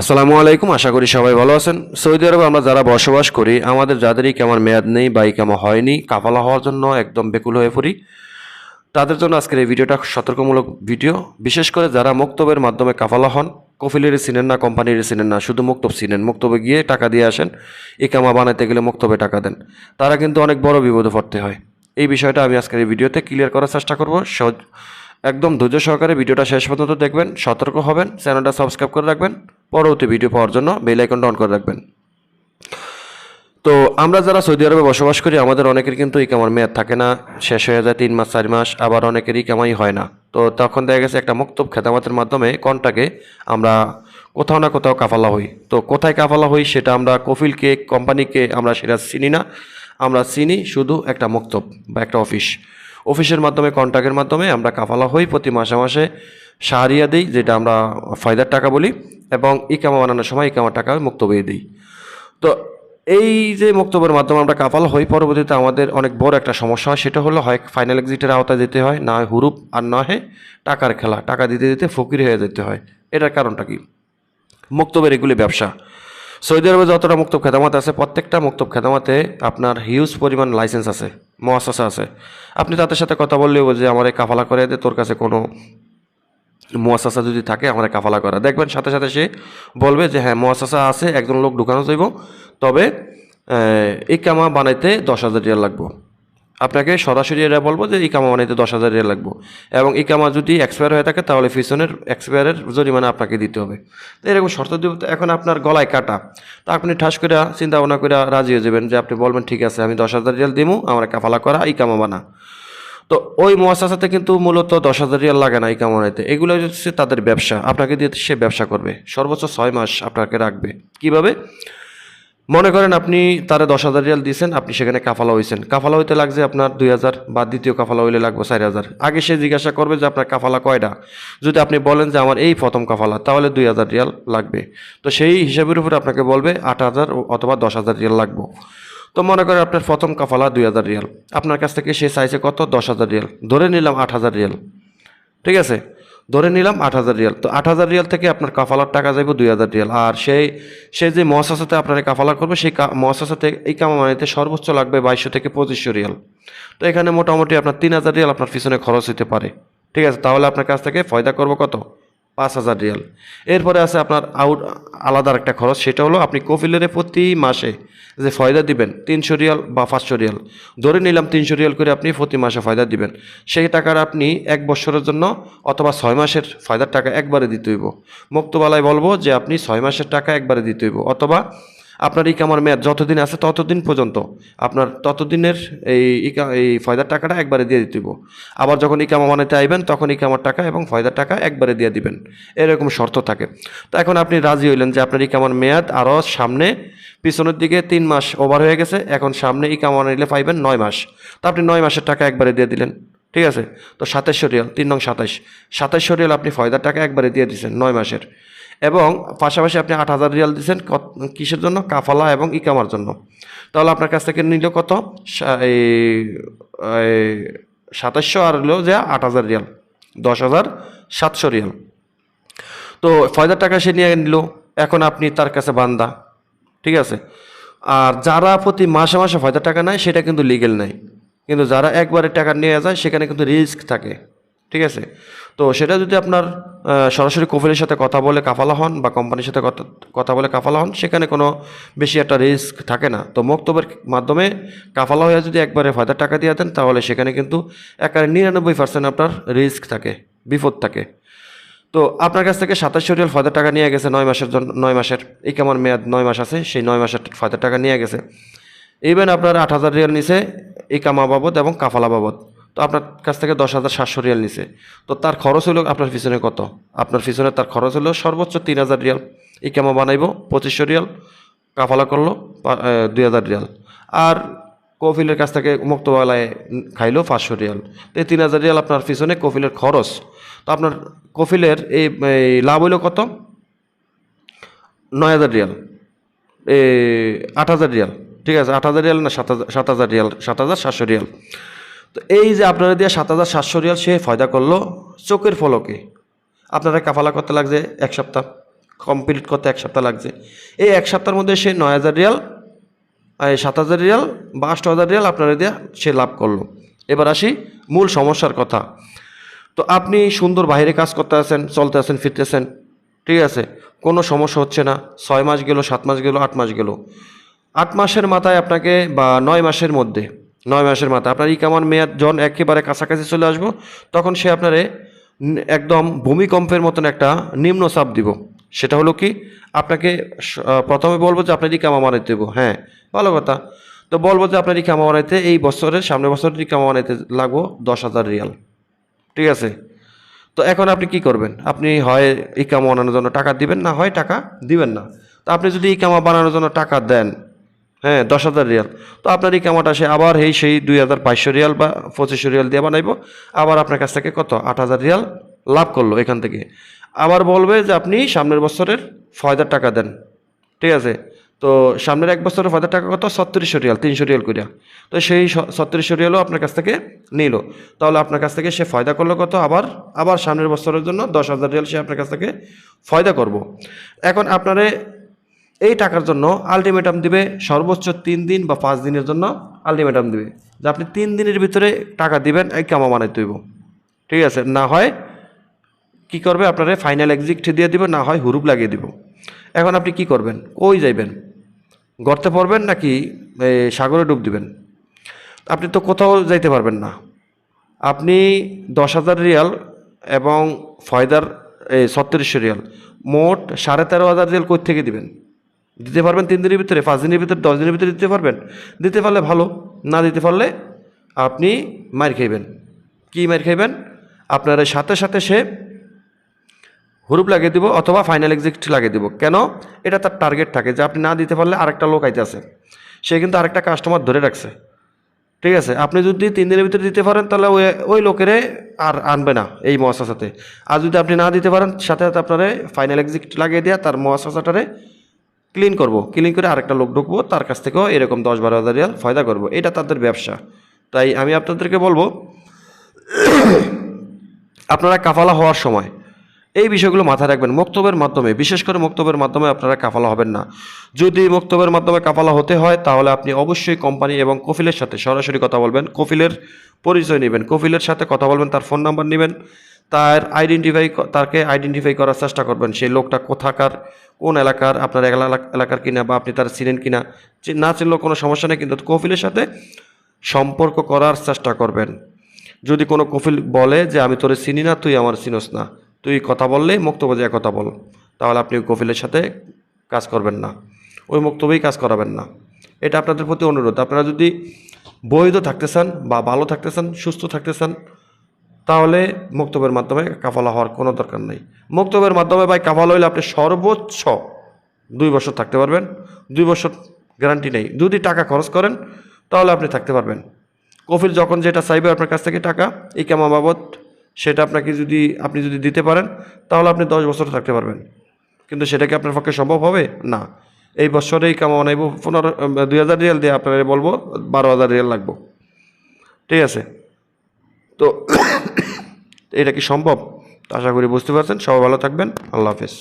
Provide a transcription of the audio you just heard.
আসসালামু আলাইকুম, আশা করি সবাই ভালো আছেন। সৌদি আরবে আমরা যারা বসবাস করি, আমাদের যাদের ইকামার মেয়াদ নেই বা ইকামা হয়নি, কাফালা হওয়ার জন্য একদম বেকুল হয়ে পড়ি, তাদের জন্য আজকের এই ভিডিওটা সতর্কমূলক ভিডিও। বিশেষ করে যারা মক্তবের মাধ্যমে কাফালা হন, কফিলের চিনেন না, কোম্পানির চিনেন না, শুধু মক্তব চিনেন, মক্তবে গিয়ে টাকা দিয়ে আসেন, ইকামা বানাইতে গেলে মক্তবে টাকা দেন, তারা কিন্তু অনেক বড় বিপদে পড়তে হয়। এই বিষয়টা আমি আজকের এই ভিডিওতে ক্লিয়ার করার চেষ্টা করব। একদম ধৈর্য সহকারে ভিডিওটা শেষ পর্যন্ত দেখবেন, সতর্ক হবেন, চ্যানেলটা সাবস্ক্রাইব করে রাখবেন, পরবর্তী ভিডিও পাওয়ার জন্য বেল আইকনটা অন করে রাখবেন। তো আমরা যারা সৌদি আরবে বসবাস করি, আমাদের অনেকের কিন্তু ইকামার মেয়াদ থাকে না, শেষ হয়ে যায় 3 মাস 4 মাস, আবার অনেকের ইকামাই হয় না। তো তখন দেখা গেছে একটা মুক্তব খেদামতের মাধ্যমে কন্টাকে আমরা কোথাও না কোথাও কাফালা হই। তো কোথায় কাফালা হই সেটা আমরা কফিলকে, কোম্পানিকে আমরা সেটা চিনি না। আমরা চিনি শুধু একটা মুক্তব বা একটা অফিসের মাধ্যমে, কন্ট্রাক্টের মাধ্যমে আমরা কাফালা হই। প্রতি মাসে মাসে শাহরিয়া দিই, যেটা আমরা ফায়দার টাকা বলি, এবং ইকামা বানানোর সময় ইকামার টাকা মুক্তবে দিই। তো এই যে মুক্তবের মাধ্যমে আমরা কাফালা হই, পরবর্তীতে আমাদের অনেক বড় একটা সমস্যা হয়। সেটা হলো হয় ফাইনাল এক্সিটের আওতায় যেতে হয়, না হয় হুরুপ, আর না হয় টাকার খেলা, টাকা দিতে দিতে ফকির হয়ে যেতে হয়। এটার কারণটা কি? মুক্তবের এগুলি ব্যবসা। সৌদি আরবে যতটা মুক্তব খেদামত আছে, প্রত্যেকটা মুক্তব খেদামতে আপনার হিউজ পরিমাণ লাইসেন্স আছে, মুআসাসা আছে। আপনি তাদের সাথে কথা বললেও যে আমার কাফালা করে দে, তোর কাছে কোনো মুআসাসা যদি থাকে আমার কাফালা করা, দেখবেন সাথে সাথে সে বলবে যে হ্যাঁ মুআসাসা আছে, একজন লোক ঢুকানো যাইব, তবে ইকামা বানাইতে 10,000 রিয়াল লাগবো। আপনাকে সরাসরি এরা বলবো যে ইকামা বানাইতে 10,000 রিয়াল লাগবো, এবং ইকামা যদি এক্সপায়ার হয়ে থাকে তাহলে পিছনের এক্সপায়ারের জরিমানা আপনাকে দিতে হবে। তো এরকম শর্ত দিব। এখন আপনার গলায় কাটা, তা আপনি ঠাস করে চিন্তা ভাবনা করে রাজি হয়ে যাবেন, যে আপনি বলবেন ঠিক আছে আমি 10,000 রিয়াল দিমু, আমার কাফালা করা ইকামা বানা। তো ওই মুআসাসাতে কিন্তু মূলত 10,000 রিয়াল লাগে না ইকামা বানাইতে। এগুলো হচ্ছে তাদের ব্যবসা, আপনাকে দিয়ে সে ব্যবসা করবে, সর্বোচ্চ 6 মাস আপনাকে রাখবে। কিভাবে? মনে করেন আপনি তারা 10,000 রিয়াল দিয়েছেন, আপনি সেখানে কাফালা হয়েছেন, কাফালা হইতে লাগছে আপনার 2,000, বা দ্বিতীয় কাফালা হইলে লাগবে 4,000। আগে সে জিজ্ঞাসা করবে যে আপনার কাফালা কয়টা। যদি আপনি বলেন যে আমার এই প্রথম কাফালা, তাহলে 2,000 রিয়াল লাগবে। তো সেই হিসাবের উপর আপনাকে বলবে 8,000 অথবা 10,000 রিয়াল লাগবে। তো মনে করেন আপনার প্রথম কাফালা 2,000 রিয়াল, আপনার কাছ থেকে সে চাইছে কত? 10,000 রিয়াল। ধরে নিলাম 8,000 রিয়াল, ঠিক আছে? ধরে নিলাম 8,000 রিয়াল। তো 8,000 রিয়াল থেকে আপনার কাফালার টাকা যাইব 2,000 রিয়াল। আর সে যে মহাসাসাতে আপনার কাফালা করবে, সেই মহাসাসাতে এই কামা মানিতে সর্বোচ্চ লাগবে 2,200 থেকে 2,500 রিয়াল। তো এখানে মোটামুটি আপনার 3,000 রিয়াল আপনার পিছনে খরচ হতে পারে, ঠিক আছে? তাহলে আপনার কাছ থেকে ফয়দা করবো কত? 5,000 রিয়াল। এরপরে আছে আপনার আলাদা একটা খরচ, সেটা হলো আপনি কফিলের প্রতি মাসে যে ফয়দা দিবেন 300 রিয়াল বা 500 রিয়াল, ধরে নিলাম 300 রিয়াল করে আপনি প্রতি মাসে ফয়দা দিবেন। সেই টাকার আপনি 1 বছরের জন্য অথবা 6 মাসের ফয়দার টাকা একবারে দিতে হইব। মুক্তবালায় বলবো যে আপনি 6 মাসের টাকা একবারে দিতে হইব, অথবা আপনার ইকামার মেয়াদ যতদিন আছে ততদিন পর্যন্ত আপনার ততদিনের এই ফয়দার টাকাটা একবারে দিয়ে দিতে হইব। আবার যখন ইকামা বানাইতে আইবেন তখন ইকামার টাকা এবং ফয়দার টাকা একবারে দিয়ে দিবেন, এরকম শর্ত থাকে। তো এখন আপনি রাজি হইলেন যে আপনার ইকামার মেয়াদ আরও সামনে পিছনের দিকে 3 মাস ওভার হয়ে গেছে, এখন সামনে ইকামা নিলে পাইবেন 9 মাস। তো আপনি 9 মাসের টাকা একবারে দিয়ে দিলেন, ঠিক আছে? তো 2700 রিয়াল, 3 নং 27, 2700 রিয়াল আপনি ফয়দার টাকা একবারে দিয়ে দিচ্ছেন 9 মাসের, এবং পাশাপাশি আপনি 8,000 রিয়াল দিচ্ছেন কিসের জন্য? কাফালা এবং ইকামার জন্য। তাহলে আপনার কাছ থেকে নিল কত? এই 2700 আর হলো যে 8,000 রিয়াল, 10,700 রিয়াল। তো ফয়দার টাকা সে নিয়ে নিল, এখন আপনি তার কাছে বান্দা, ঠিক আছে? আর যারা প্রতি মাসে মাসে ফয়দার টাকা নেয় সেটা কিন্তু লিগেল নাই, কিন্তু যারা একবারে টাকা নিয়ে যায় সেখানে কিন্তু রিস্ক থাকে, ঠিক আছে? তো সেটা যদি আপনার সরাসরি কফিলের সাথে কথা বলে কাফালা হন, বা কোম্পানির সাথে কথা বলে কাফালা হন, সেখানে কোনো বেশি একটা রিস্ক থাকে না। তো মক্তবের মাধ্যমে কাফালা হয়ে যদি একবারে ফয়দার টাকা দিয়ে দেন, তাহলে সেখানে কিন্তু একেবারে 99% আপনার রিস্ক থাকে, বিপদ থাকে। তো আপনার কাছ থেকে 2700 রিয়াল ফয়দার টাকা নিয়ে গেছে 9 মাসের জন্য, 9 মাসের ইকামার মেয়াদ 9 মাস আছে, সেই 9 মাসের ফয়দার টাকা নিয়ে গেছে। ইভেন আপনার 8,000 রিয়াল নিছে ইকামা বাবদ এবং কাফালা বাবদ। তো আপনার কাছ থেকে 10,700 রিয়াল নিছে। তো তার খরচ হলো আপনার পিছনে কত? আপনার পিছনে তার খরচ হলো সর্বোচ্চ 3,000 রিয়াল। ইকামা বানাইব 2,500 রিয়াল, কাফালা করলো 2,000 রিয়াল, আর কফিলের কাছ থেকে মুক্তবালায় খাইলো 500 রিয়াল। তো এই 3,000 রিয়াল আপনার পিছনে কফিলের খরচ। তো আপনার কফিলের এই লাভ হইল কত? 9,000 রিয়াল, 8,000 রিয়াল, ঠিক আছে? 8,000 রিয়াল না, 7,000 রিয়াল, 7,700 রিয়াল। তো এই যে আপনারা দিয়ে 7,700 রিয়াল সে ফয়দা করলো চোখের ফলকে। আপনারা কাফালা করতে লাগছে 1 সপ্তাহ, কমপ্লিট করতে 1 সপ্তাহ লাগছে। এই 1 সপ্তাহের মধ্যে সে 9,000 রিয়াল, 7,000 রিয়াল বা 8,000 রিয়াল আপনারা দিয়ে সে লাভ করলো। এবার আসি মূল সমস্যার কথা। তো আপনি সুন্দর বাইরে কাজ করতে আছেন, চলতে আছেন, ফিরতেছেন, ঠিক আছে, কোনো সমস্যা হচ্ছে না। 6 মাস গেল, 7 মাস গেল, 8 মাস গেল। 8 মাসের মাথায় আপনাকে বা 9 মাসের মধ্যে, 9 মাসের মাথায় আপনার ইকামার মেয়াদ যখন একেবারে কাছাকাছি চলে আসবো, তখন সে আপনারে একদম ভূমিকম্পের মতন একটা নিম্ন চাপ দিব। সেটা হলো কি, আপনাকে প্রথমে বলবো যে আপনার ইকামা বানাইতে দেবো। হ্যাঁ, ভালো কথা। তো বলবো যে আপনার ইকামা বানাইতে এই বছরের, সামনের বছরের ইকামা বানাইতে লাগবো 10,000 রিয়াল, ঠিক আছে। তো এখন আপনি কি করবেন? আপনি হয় ইকামা বানানোর জন্য টাকা দিবেন, না হয় টাকা দিবেন না। তো আপনি যদি ইকামা বানানোর জন্য টাকা দেন, হ্যাঁ, 10,000 রিয়াল, তো আপনার ইকামাটা সে আবার সেই 2,500 রিয়াল বা 2500 রিয়াল দিয়ে বানাইবো। আবার আপনার কাছ থেকে কত 8,000 রিয়াল লাভ করলো এখান থেকে। আবার বলবে যে আপনি সামনের বছরের ফয়দার টাকা দেন, ঠিক আছে। তো সামনের 1 বছরের ফয়দার টাকা কত? 3600 রিয়াল, 300 রিয়াল করিয়া। তো সেই 3600 রিয়ালও আপনার কাছ থেকে নিল। তাহলে আপনার কাছ থেকে সে ফয়দা করলো কত? আবার সামনের বছরের জন্য 10,000 রিয়াল সে আপনার কাছ থেকে ফয়দা করব। এখন আপনারে এই টাকার জন্য আলটিমেটাম দিবে, সর্বোচ্চ 3 দিন বা 5 দিনের জন্য আলটিমেটাম দিবে যে আপনি 3 দিনের ভিতরে টাকা দিবেন, ইকামা বানাইতে হইব, ঠিক আছে। না হয় কি করবে, আপনারে ফাইনাল এক্সিট দিয়ে দিবে, না হয় হুরুপ লাগিয়ে দিব। এখন আপনি কি করবেন? কই যাইবেন? গর্তে পড়বেন নাকি সাগরে ডুব দিবেন? আপনি তো কোথাও যাইতে পারবেন না। আপনি 10,000 রিয়াল এবং ফয়দার 3600 রিয়াল, মোট 13,500 রিয়াল কই থেকে দিবেন? দিতে পারবেন 3 দিনের ভিতরে, 5 দিনের ভিতরে, 10 দিনের ভিতরে দিতে পারবেন? দিতে পারলে ভালো, না দিতে পারলে আপনি মার খাইবেন। কি মার খাইবেন? আপনার সাথে সাথে সে হুরুপ লাগিয়ে দিব অথবা ফাইনাল এক্সিট লাগিয়ে দিব। কেন? এটা তার টার্গেট থাকে যে আপনি না দিতে পারলে আরেকটা লোক আইতেছে, সে কিন্তু আরেকটা কাস্টমার ধরে রাখছে, ঠিক আছে। আপনি যদি 3 দিনের ভিতরে দিতে পারেন, তাহলে ওই লোকেরে আর আনবে না এই মহাসাসাতে। আর যদি আপনি না দিতে পারেন, সাথে সাথে আপনারে ফাইনাল এক্সিট লাগিয়ে দেওয়া তার মহাসাসাটারে ক্লিন করে আরেকটা লোক ঢুকবো, তার কাছ থেকেও এরকম 10-12,000 রিয়াল ফায়দা করবো। এটা তাদের ব্যবসা। তাই আমি আপনাদেরকে বলবো, আপনারা কাফালা হওয়ার সময় এই বিষয়গুলো মাথায় রাখবেন। মক্তবের মাধ্যমে, বিশেষ করে মক্তবের মাধ্যমে আপনারা কাফালা হবেন না। যদি মক্তবের মাধ্যমে কাফালা হতে হয়, তাহলে আপনি অবশ্যই কোম্পানি এবং কফিলের সাথে সরাসরি কথা বলবেন, কফিলের পরিচয় নেবেন, কফিলের সাথে কথা বলবেন, তার ফোন নাম্বার নেবেন, তাকে আইডেন্টিফাই করার চেষ্টা করবেন সেই লোকটা কোথাকার, কোন এলাকার, আপনার এলাকার কিনা, বা আপনি তার চিনেন কিনা। না চিনলেও কোনো সমস্যা নেই, কিন্তু কফিলের সাথে সম্পর্ক করার চেষ্টা করবেন। যদি কোনো কফিল বলে যে আমি তোরে চিনি না, তুই আমার চিনোস না, তুই কথা বললেই মুক্তবে যায় কথা বল, তাহলে আপনি কফিলের সাথে কাজ করবেন না, ওই মুক্তবেই কাজ করাবেন না। এটা আপনাদের প্রতি অনুরোধ। আপনারা যদি বৈধ থাকতে চান বা ভালো থাকতে চান, সুস্থ থাকতে চান, তাহলে মুক্তবের মাধ্যমে কাফালা হওয়ার কোনো দরকার নেই। মুক্তবের মাধ্যমে ভাই কাফালা হইলে আপনি সর্বোচ্চ 2 বছর থাকতে পারবেন। 2 বছর গ্যারান্টি নেই। যদি টাকা খরচ করেন তাহলে আপনি থাকতে পারবেন। কফিল যখন যেটা চাইবে আপনার কাছ থেকে টাকা ইকামা বাবদ, সেটা আপনি যদি দিতে পারেন, তাহলে আপনি 10 বছর থাকতে পারবেন। কিন্তু সেটা কি আপনার পক্ষে সম্ভব হবে? না। এই বছরে ইকামা বানাইব 2,000 রিয়াল দিয়ে, আপনারা বলবো 12,000 রিয়াল লাগবো, ঠিক আছে। তো এটা কি সম্ভব? আশা করি বুঝতে পারছেন। সবাই ভালো থাকবেন। আল্লাহ হাফেজ।